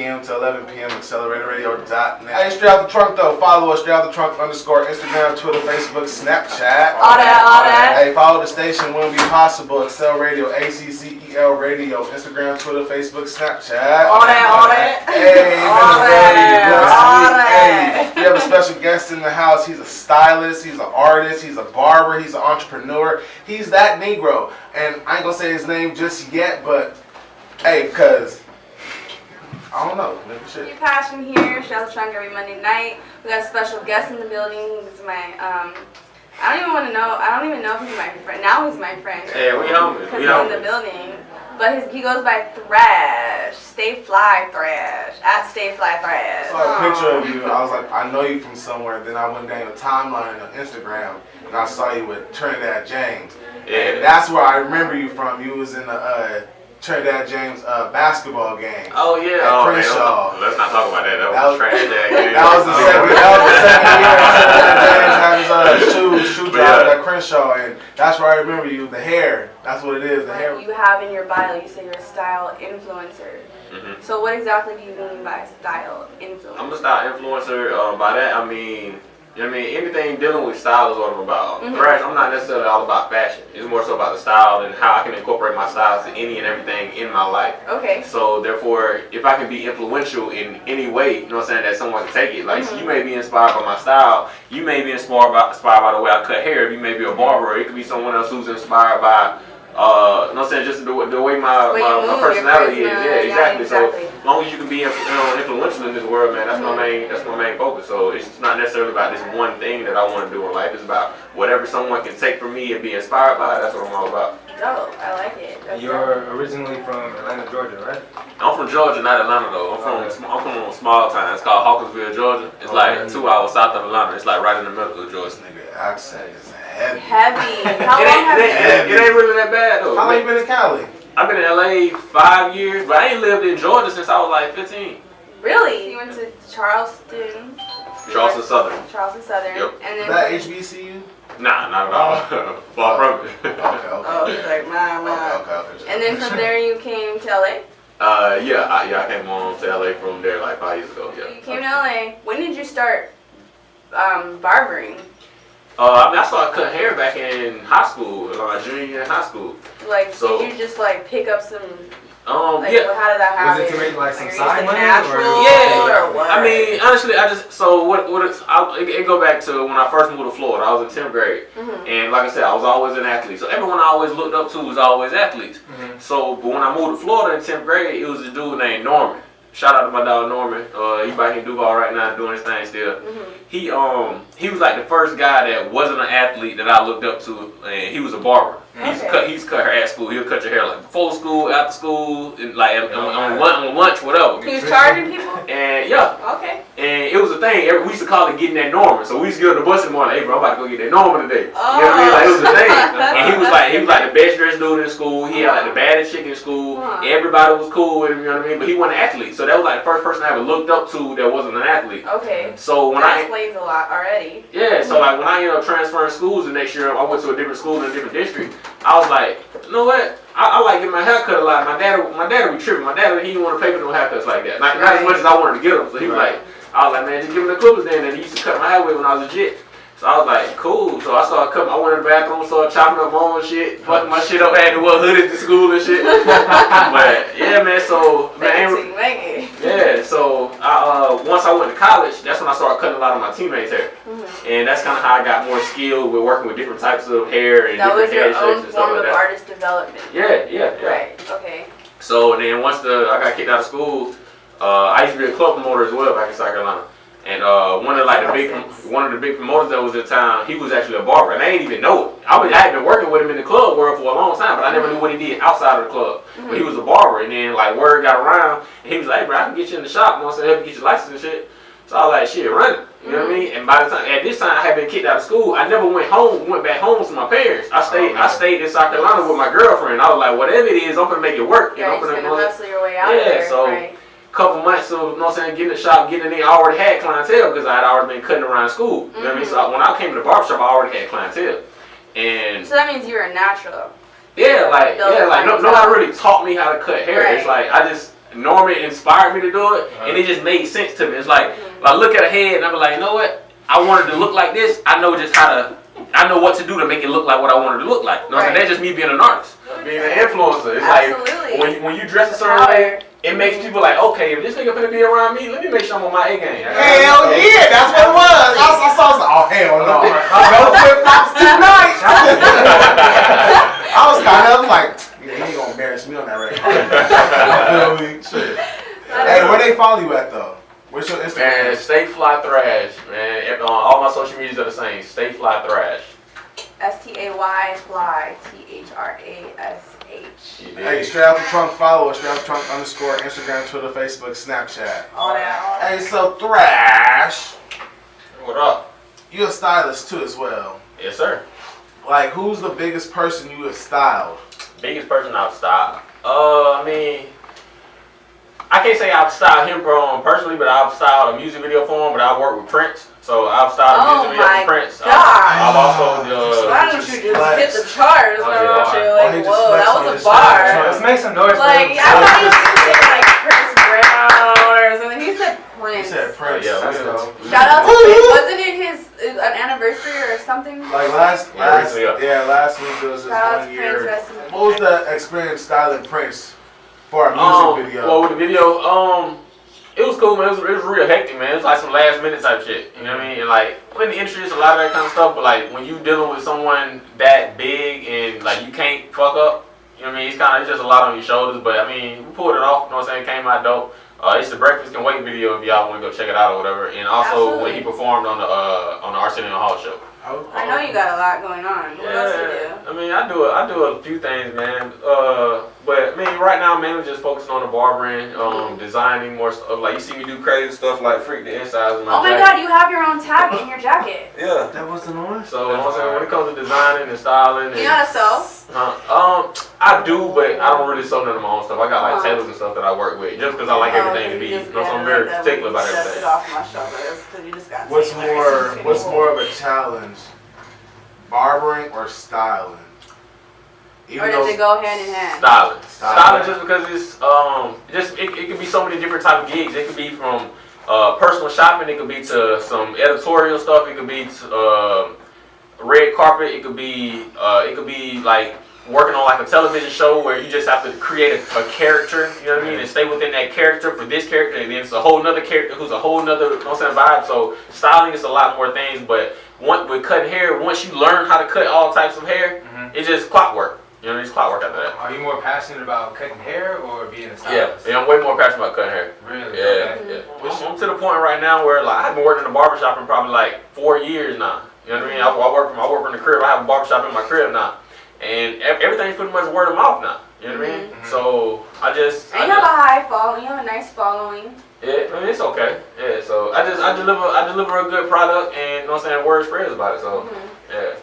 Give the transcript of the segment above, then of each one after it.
p.m. to 11 p.m. AcceleratorRadio.net. Hey, Straight Out the Trunk though. Follow us, StayFlyThrash _ Instagram, Twitter, Facebook, Snapchat. All that. Hey, follow the station when we possible. Accel Radio, ACCEL Radio, Instagram, Twitter, Facebook, Snapchat. All that. Hey, Hey, we have a special guest in the house. He's a stylist, he's an artist, he's a barber, he's an entrepreneur. He's that Negro. And I ain't gonna say his name just yet, but hey, cause I don't know. New Passion here, StayFlyThrash every Monday night. We got a special guest in the building. This is my I don't even know if he's my friend. Now he's my friend. Yeah, we homies. Because he's in the building. But he goes by Thrash. StayFlyThrash. At StayFlyThrash. I saw a picture of you. I was like, I know you from somewhere. Then I went down your timeline on Instagram and I saw you with Trinidad James. Yeah. And that's where I remember you from. You was in the Trinidad James basketball game. Oh yeah. At Oh, Crenshaw. man, let's not talk about that. That was Trinidad game. That was the second year Trinidad James had his shoe job at Crenshaw, and that's where I remember you. The hair. That's what it is. The hair. You have in your bio, you say you're a style influencer. Mm-hmm. So what exactly do you mean by style influencer? I'm a style influencer. By that I mean, you know what I mean, anything dealing with style is what I'm about. Thrash, I'm not necessarily all about fashion. It's more so about the style and how I can incorporate my styles to any and everything in my life. Okay. So therefore, if I can be influential in any way, you know what I'm saying, that someone can take it. Like, so you may be inspired by my style. You may be inspired by the way I cut hair. You may be a barber. It could be someone else who's inspired by, you know what I'm saying, just the way my personality is. Yeah, exactly. So as long as you can be influential in this world, man, that's my main focus. So it's not necessarily about this one thing that I want to do in life. It's about whatever someone can take from me and be inspired by. That's what I'm all about. Dope. I like it. You're originally from Atlanta, Georgia, right? I'm from Georgia, not Atlanta though. I'm from a small town. It's called Hawkinsville, Georgia. It's like 2 hours south of Atlanta. It's like right in the middle of Georgia. This nigga accent is heavy. How long have you It ain't really that bad though. How long you been in Cali? I've been in LA 5 years, but I ain't lived in Georgia since I was like 15. Really? You went to Charleston Southern. Yep. And then Is that HBCU? Nah, not at all. Far from it. Okay. Oh, he's like, my. Okay. And then from there you came to LA? I came on to LA from there like 5 years ago. Yeah. You came to LA. When did you start barbering? I started cutting hair back in high school, junior year in high school. Like, so, did you just like pick up some? Yeah. How did that happen? Was it to make like some Are you side using money? natural Yeah. or what? I mean, honestly, it go back to when I first moved to Florida. I was in 10th grade, and like I said, I was always an athlete. So everyone I always looked up to was always athletes. So, but when I moved to Florida in 10th grade, it was a dude named Norman. Shout out to my dog Norman. He's back in Duval right now doing his thing still. He was like the first guy that wasn't an athlete that I looked up to, and he was a barber. He's cut her at school. He'll cut your hair like before school, after school, and like on lunch, whatever. He was charging people? And yeah. Okay. And it was a thing. We used to call it getting that Norman. So we used to get on the bus in the morning. Hey bro, I'm about to go get that Norman today. Oh. You know what I mean? Like it was a thing. And he was like the best dressed dude in school. He had like the baddest chick in school. Everybody was cool with him. You know what I mean? But he wasn't an athlete. So that was like the first person I ever looked up to that wasn't an athlete. Okay. So when that explains a lot already. Yeah. So like when I ended up transferring schools the next year, I went to a different school in a different district. I was like, you know what? I like getting my hair cut a lot. My dad would be tripping. My dad, he didn't want to pay for no haircuts like that. Not as much as I wanted to get them. So he was like, I was like, man, just give him the clippers then. And he used to cut my hair with when I was legit. So I was like, cool. So I started cutting. I went in the bathroom, started chopping up my own shit, fucking my shit up, had to wear hoodies to school and shit. But yeah, man. So yeah. So once I went to college, that's when I started cutting a lot of my teammates' hair, and that's kind of how I got more skilled with working with different types of hair and different hair shapes and stuff like that. Artist development. Yeah. Right. Okay. So then once I got kicked out of school, I used to be a club promoter as well back in South Carolina. And one of the big promoters that was in town, he was actually a barber, and I didn't even know it. I had been working with him in the club world for a long time, but I never knew what he did outside of the club. But he was a barber, and then like word got around, and he was like, hey bro, I can get you in the shop, you know what I'm saying, help you get your license and shit. So I was like, shit, run it. You know what I mean? And at this time I had been kicked out of school, I never went back home to my parents. I stayed in South Carolina with my girlfriend. I was like, whatever it is, I'm gonna make it work. Yeah, you're gonna hustle your way out there. So couple months of, you know what I'm saying, getting in the shop, getting in, I already had clientele because I had already been cutting around school. You know what I mean? So when I came to the barbershop, I already had clientele. And so that means you're a natural. Yeah, like nobody really taught me how to cut hair. Right. It's like Norman inspired me to do it, and it just made sense to me. It's like I look at a head and I be like, you know what? I wanted to look like this. I know what to do to make it look like what I wanted to look like. You know what I'm saying? That's just me being an artist, being an influencer. It's like when you dress a certain way, it makes people like, okay, if this nigga finna be around me, let me make sure I'm on my A game. Hell yeah, that's what it was. I saw like, oh hell no, no flip flops tonight. I was kind of like, yeah, he ain't gonna embarrass me on that record. You feel me? Shit. Hey, where they follow you at though? What's your Instagram? Man, StayFlyThrash, man. All my social medias are the same. StayFlyThrash. STAY fly THRASH. Hey, straight out the trunk, follow us. Straight out the trunk _ Instagram, Twitter, Facebook, Snapchat. All that. Hey, so Thrash, What up? you a stylist too as well. Yes, sir. Like, who's the biggest person you have styled? Biggest person I've styled. I mean, I can't say I've styled him personally, but I've styled a music video for him. But I work with Prince, so I've styled a music video for Prince. God. I've also Why don't you just hit the charts? Oh, Why yeah. don't you like, he just whoa, flexed that on was his a bar. Let's make some noise. Like, I thought he was gonna say like Chris Brown or something. He said He Prince. said Prince. Yeah, That's we dope. Shout out to Prince. Wasn't it his an anniversary or something? Like last week it was his Shout out 1 to year. Prince. Rest in peace. What was the experience styling Prince for a music video? Well, with the video, it was cool, man. It was real hectic, man. It was like some last minute type shit. You know what I mean? And like, in the industry, it's a lot of that kind of stuff. But like, when you dealing with someone that big and like you can't fuck up, you know what I mean? It's just a lot on your shoulders. But I mean, we pulled it off. You know what I'm saying? Came out dope. It's the Breakfast Can Wait video if y'all want to go check it out or whatever. And also when he performed on the Arsenio Hall show. I know you got a lot going on. What else you do? I mean, I do a few things, man. But I mean, right now, I'm mainly just focusing on the barbering, designing more stuff. Like you see me do crazy stuff like freak the insides of my jacket. God, you have your own tag in your jacket. Yeah. That was the noise? So you know what I'm saying, when it comes to designing and styling, You know how to sew? I do, but I don't really sew none of my own stuff. I got like tailors and stuff that I work with, just because I like everything to be. You know, so I'm very particular about everything. It off my shoulders because you just got. What's more of a challenge? Barbering or styling? Or does it go hand in hand? Styling just because it's it could be so many different type of gigs. It could be from personal shopping. It could be to some editorial stuff. It could be to red carpet. It could be like working on like a television show where you just have to create a character, you know what I mean, and stay within that character for this character, and then it's a whole nother character who's a whole nother, you know what I'm saying, vibe. So styling is a lot more things, but with cutting hair, once you learn how to cut all types of hair, it's just clockwork. You know, it's clockwork after that. Are you more passionate about cutting hair or being a stylist? Yeah, I'm way more passionate about cutting hair. Really? Yeah, Okay. yeah. I'm to the point right now where like I've been working in the barbershop for probably like 4 years now. You know what I mean? I work from the crib. I have a barbershop in my crib now. And everything's pretty much word of mouth now. You know what I mean? So I just. And you have a high following. You have a nice following. Yeah, I mean, it's okay. Yeah, so I deliver a good product, and you know what I'm saying, word spreads about it. So yeah.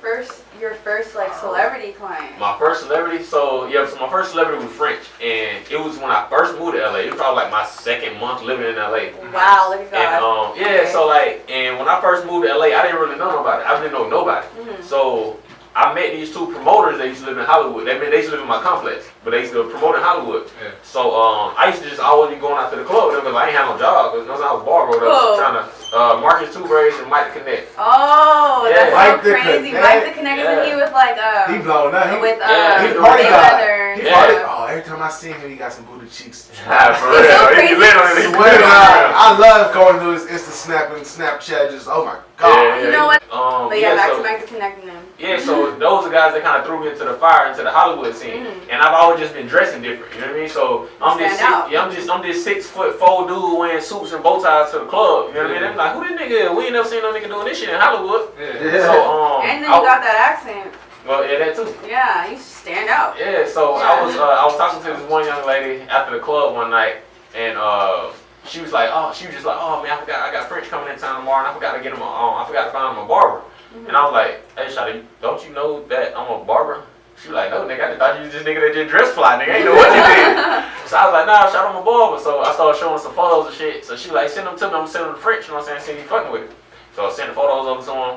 Your first like celebrity client. My first celebrity, so my first celebrity was French, and it was when I first moved to LA. It was probably like my 2nd month living in LA. Wow, look at that. And yeah, so like, and when I first moved to LA, I didn't really know nobody. I didn't know nobody. So I met these 2 promoters that used to live in Hollywood. They used to live in my complex, but they used to promote in Hollywood. Yeah. So I used to just always be going out to the club with them because I ain't had no job. Because I was barber, trying to Marcus Two Braids and Mike the Connect. Oh, that's Mike so crazy. Mike the Connect, isn't he with like he blown up. He party guy. Oh, every time I see him, he got some booty cheeks. For real. So crazy. I love going to his Insta Snap and Snapchat. Just oh my god. You know what? But back to Mike the Connect and them. Yeah, so those are guys that kind of threw me into the fire, into the Hollywood scene, and I've always just been dressing different. You know what I mean? So I'm this 6'4" dude wearing suits and bow ties to the club. You know what I mean? I'm like, who this nigga is? We ain't never seen no nigga doing this shit in Hollywood. Yeah. So and then you got that accent. Well, yeah, that too. Yeah, you stand out. Yeah, so I was talking to this one young lady after the club one night, and she was just like, oh man, I got French coming in town tomorrow, and I forgot to get him I forgot to find him a barber. And I was like, hey, Shawty, don't you know that I'm a barber? She was like, no, nigga, I just thought you was this nigga that just dress fly, nigga. I ain't know what you did. So I was like, nah, Shawty, I'm a barber. So I started showing some photos and shit. So she was like, send them to me, I'm sending them to French, you know what I'm saying? See you fucking with it. So I sent the photos over to him.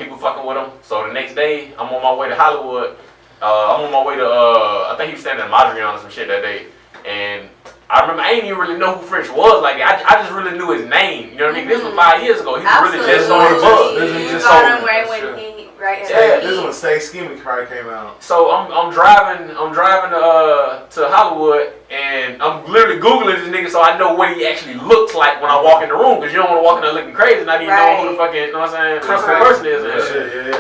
He was fucking with him. So the next day, I'm on my way to Hollywood. I'm on my way to, I think he was standing in Madrion or some shit that day. And I remember I didn't even really know who French was. Like I just really knew his name. You know what I mean? This was 5 years ago. He was really just on the buzz. You got him right when he this is when Stay Scheming probably came out. So I'm driving to Hollywood, and I'm literally Googling this nigga so I know what he actually looks like when I walk in the room, because you don't want to walk in there looking crazy and not even know who the fucking, you know what I'm saying, principal person is.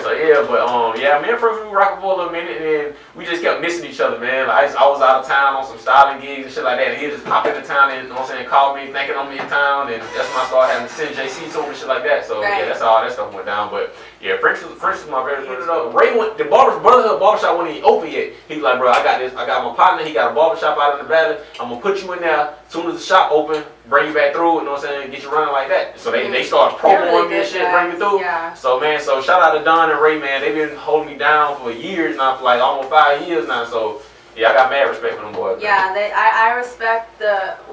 So me and French, we were rocking for a little minute, and then we just kept missing each other, man. Like I was out of town on some styling gigs and shit like that, and he just popped into town and, you know what I'm saying, called me thinking I'm in town, and that's when I started having to send JC to him and shit like that. So yeah, that's how all that stuff went down. But yeah, French was my very first. Ray went the Brotherhood barbershop when he opened it. He was like, bro, I got this. I got my partner. He got a barbershop out in the valley. I'm gonna put you in there. As soon as the shop open, bring you back through. You know what I'm saying? Get you running like that. So they started promoting me and shit, bring me through. Yeah. So man, shout out to Don and Ray, man. They've been holding me down for years now, for like almost 5 years now. So yeah, I got mad respect for them boys. Yeah, I respect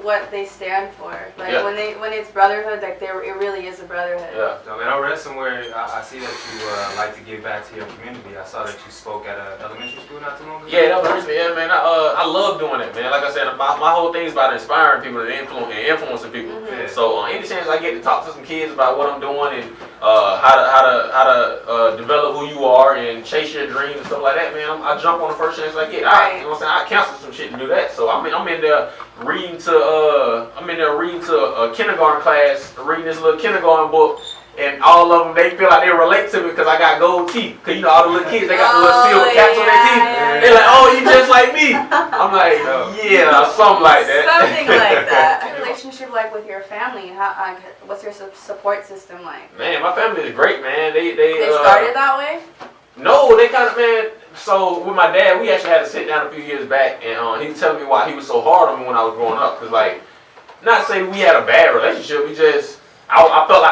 what they stand for. Like when it's brotherhood, like it really is a brotherhood. Yeah. So man, I read somewhere. I see that you like to give back to your community. I saw that you spoke at an elementary school not too long ago. Yeah, that was yeah, man. I love doing it, man. Like I said, my whole thing is about inspiring people and influencing people. Mm-hmm. So any chance I get to talk to some kids about what I'm doing and how to develop who you are and chase your dreams and stuff like that, man, I jump on the first chance I get. Right. You know what I'm saying? I cancel some shit to do that. So I'm in there reading to a kindergarten class, reading this little kindergarten book, and all of them, they feel like they relate to me because I got gold teeth. Cause you know all the little kids, they got the little silver caps on their teeth. Yeah. They're like, oh, you just like me. I'm like, yeah, something like that. Something like that. What's your relationship like with your family? What's your support system like? Man, my family is great, man. They started that way? No, they kind of, man. So with my dad, we actually had to sit down a few years back, and he was telling me why he was so hard on me when I was growing up. Cause like, not saying we had a bad relationship, we just, I felt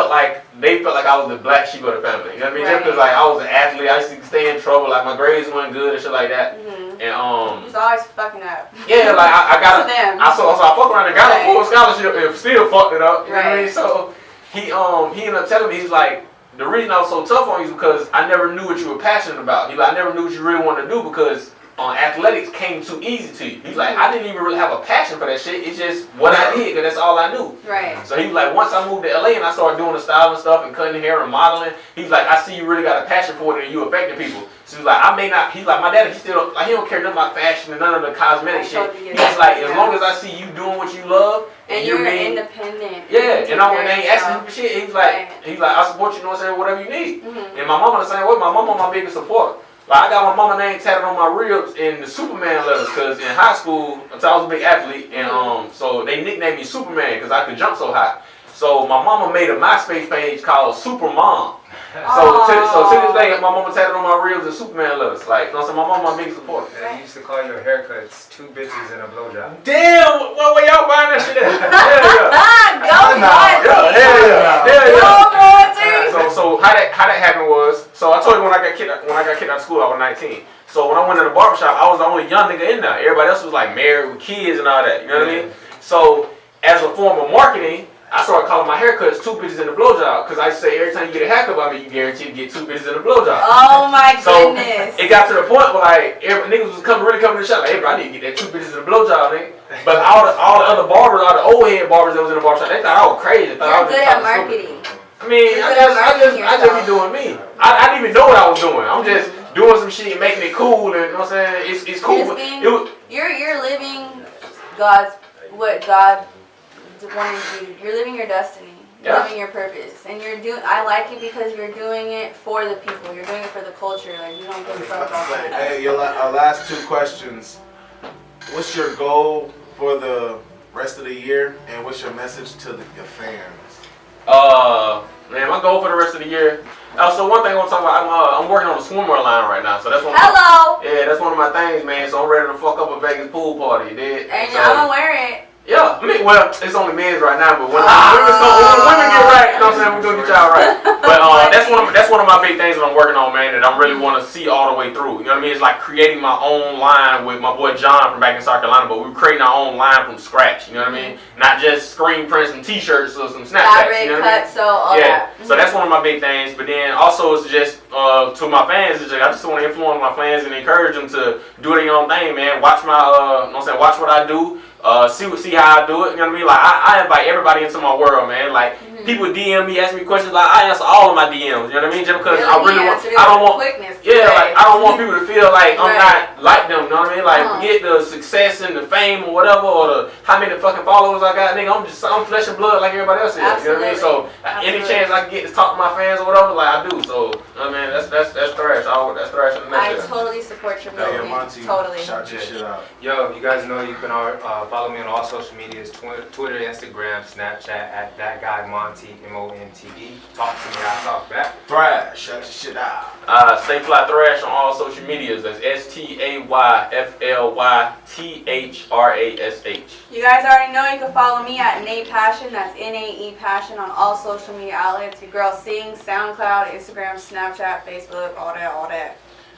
like they felt like I was the black sheep of the family. You know what I mean? Just cause like I was an athlete, I used to stay in trouble, like my grades weren't good and shit like that. Mm-hmm. And just always fucking up. Yeah, like I got I fucked around and got a full scholarship and still fucked it up. You know what I mean? So he ended up telling me, he's like, the reason I was so tough on you is because I never knew what you were passionate about. He's like, I never knew what you really wanted to do because athletics came too easy to you. He's like, I didn't even really have a passion for that shit. It's just what I did because that's all I knew. Right. So he was like, once I moved to LA and I started doing the styling stuff and cutting hair and modeling, he's like, I see you really got a passion for it and you affecting people. So he's like, he's like, my dad, he still, like, he don't care nothing about fashion and none of the cosmetic shit. He's like, as long as I see you doing what you love and you're being independent. Yeah, and they ain't asking him for shit. He's like, I support you, you know what I'm saying, whatever you need. Mm-hmm. And my mama the same way. My mama my biggest supporter. Like I got my mama name tatted on my ribs in the Superman letters because in high school, I was a big athlete, and so they nicknamed me Superman because I could jump so high. So my mama made a MySpace page called Super Mom. So to this day, my mama tatted on my ribs and Superman letters. Like, you know what I'm saying? My mama my biggest supporter. Yeah, you used to call your haircuts 2 bitches and a blowjob. Damn, where y'all find that shit at? So how that happened was, so I told you when I got kicked out of school, I was 19. So when I went to the barbershop, I was the only young nigga in there. Everybody else was like married with kids and all that. You know what I mean? So as a form of marketing, I started calling my haircuts 2 bitches and a blowjob because I say every time you get a haircut by me, you guarantee to get 2 bitches and a blowjob. Oh my goodness! It got to the point where like niggas was really coming to the shop like, hey bro, I need to get that 2 bitches and a blowjob, nigga. But all the other barbers, all the old head barbers that was in the barbershop, they thought I was crazy. You're good at marketing. I mean, I just be doing me. I didn't even know what I was doing. I'm just doing some shit, making it cool, and you know what I'm saying? It's cool. But you're living what God wanted you. You're living your destiny. You're living your purpose, and I like it because you're doing it for the people. You're doing it for the culture. Like you don't give a fuck about that. Hey, our last 2 questions. What's your goal for the rest of the year, and what's your message to your fans? Man, my goal for the rest of the year. So one thing I want to talk about, I'm working on a swimwear line right now. So that's one. That's one of my things, man. So I'm ready to fuck up a Vegas pool party. You did? And I'm gonna wear it. Yeah, I mean, well, it's only men's right now, but when women get right, you know what I'm saying, we're gonna get y'all right. But that's one of my big things that I'm working on, man, that I really want to see all the way through. You know what I mean? It's like creating my own line with my boy John from back in South Carolina, but we're creating our own line from scratch. You know what I mean? Not just screen prints and T-shirts or some Snapchats. You know what I mean? So that's one of my big things. But then also it's just to my fans, I just want to influence my fans and encourage them to do their own thing, man. Watch my, watch what I do. See how I do it. You know what I mean? Like I invite everybody into my world, man. Like people DM me, ask me questions. Like I answer all of my DMs. You know what I mean? Just because I really want. I don't want. Like I don't want people to feel like I'm not like them. You know what I mean? Like forget the success and the fame or whatever, or the how many fucking followers I got. Nigga, I'm flesh and blood like everybody else is. You know what I mean? So any chance I can get to talk to my fans or whatever, like I do. So I mean that's thrash. That's thrash in the I nutshell. totally support your movement. Totally. Shout your shit out. Yo, you guys know you can follow me on all social medias, Twitter, Instagram, Snapchat at that guy Monty, MONTE. Talk to me, I talk back. Thrash, shout your shit out. StayFlyThrash on all social medias. That's StayFlyThrash. You guys already know you can follow me at Nate Passion. That's NAE Passion on all social media outlets. Your girl sings, SoundCloud, Instagram, Snapchat, Facebook, all that.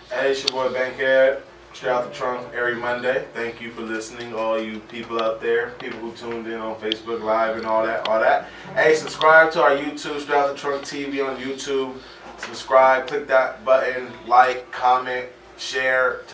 Hey, it's your boy Bankhead. Straight out the trunk every Monday. Thank you for listening, all you people out there, people who tuned in on Facebook Live and all that. Hey, subscribe to our YouTube, Straight Out the Trunk TV on YouTube. Subscribe, click that button, like, comment, share.